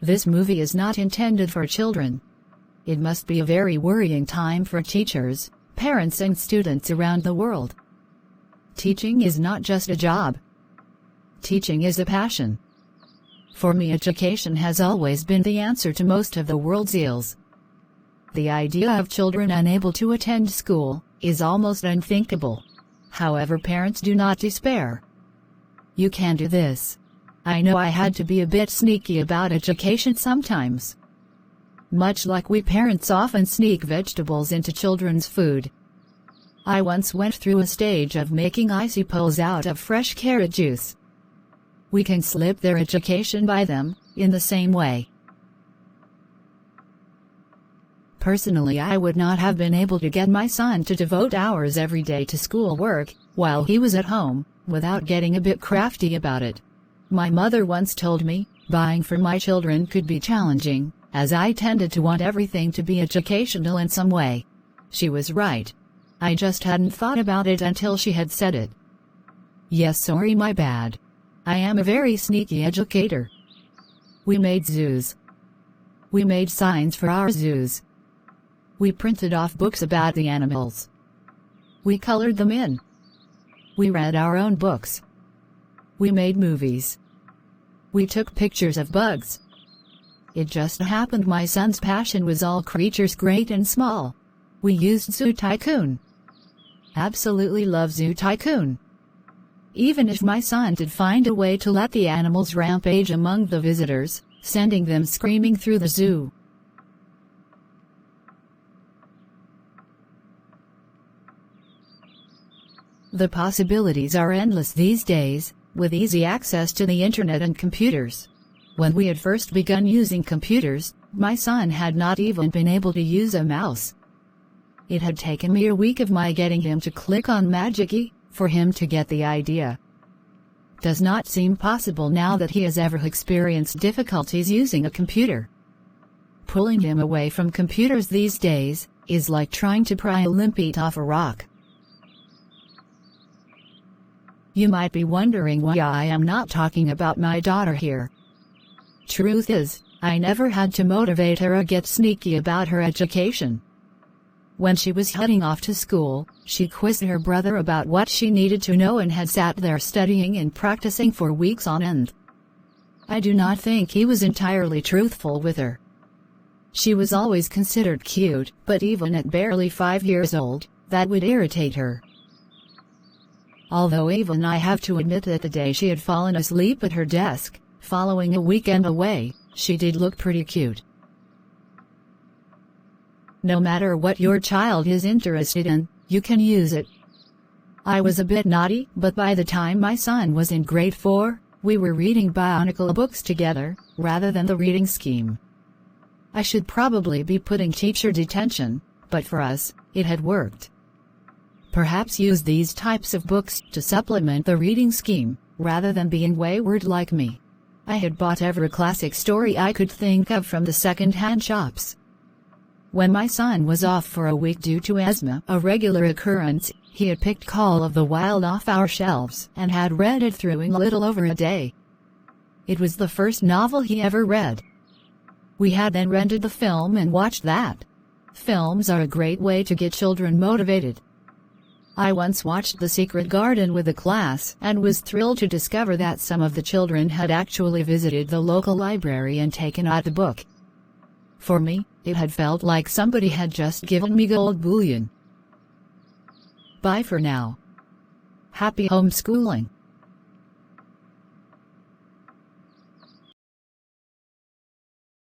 This movie is not intended for children. It must be a very worrying time for teachers, parents and students around the world. Teaching is not just a job. Teaching is a passion. For me, education has always been the answer to most of the world's ills. The idea of children unable to attend school is almost unthinkable. However, parents do not despair. You can do this. I know I had to be a bit sneaky about education sometimes. Much like we parents often sneak vegetables into children's food. I once went through a stage of making icy poles out of fresh carrot juice. We can slip their education by them, in the same way. Personally, I would not have been able to get my son to devote hours every day to schoolwork, while he was at home, without getting a bit crafty about it. My mother once told me, buying for my children could be challenging, as I tended to want everything to be educational in some way. She was right. I just hadn't thought about it until she had said it. Yes, sorry, my bad. I am a very sneaky educator. We made zoos. We made signs for our zoos. We printed off books about the animals. We colored them in. We read our own books. We made movies. We took pictures of bugs. It just happened my son's passion was all creatures great and small. We used Zoo Tycoon. Absolutely love Zoo Tycoon. Even if my son did find a way to let the animals rampage among the visitors, sending them screaming through the zoo. The possibilities are endless these days, with easy access to the internet and computers. When we had first begun using computers, my son had not even been able to use a mouse. It had taken me a week of my getting him to click on Magic for him to get the idea. Does not seem possible now that he has ever experienced difficulties using a computer. Pulling him away from computers these days is like trying to pry a limpet off a rock. You might be wondering why I am not talking about my daughter here. Truth is, I never had to motivate her or get sneaky about her education. When she was heading off to school, she quizzed her brother about what she needed to know and had sat there studying and practicing for weeks on end. I do not think he was entirely truthful with her. She was always considered cute, but even at barely 5 years old, that would irritate her. Although even I have to admit that the day she had fallen asleep at her desk, following a weekend away, she did look pretty cute. No matter what your child is interested in, you can use it. I was a bit naughty, but by the time my son was in grade 4, we were reading Bionicle books together, rather than the reading scheme. I should probably be putting teacher detention, but for us, it had worked. Perhaps use these types of books to supplement the reading scheme, rather than being wayward like me. I had bought every classic story I could think of from the second-hand shops. When my son was off for a week due to asthma, a regular occurrence, he had picked Call of the Wild off our shelves and had read it through in a little over a day. It was the first novel he ever read. We had then rented the film and watched that. Films are a great way to get children motivated. I once watched The Secret Garden with a class and was thrilled to discover that some of the children had actually visited the local library and taken out the book. For me, it had felt like somebody had just given me gold bullion. Bye for now. Happy homeschooling.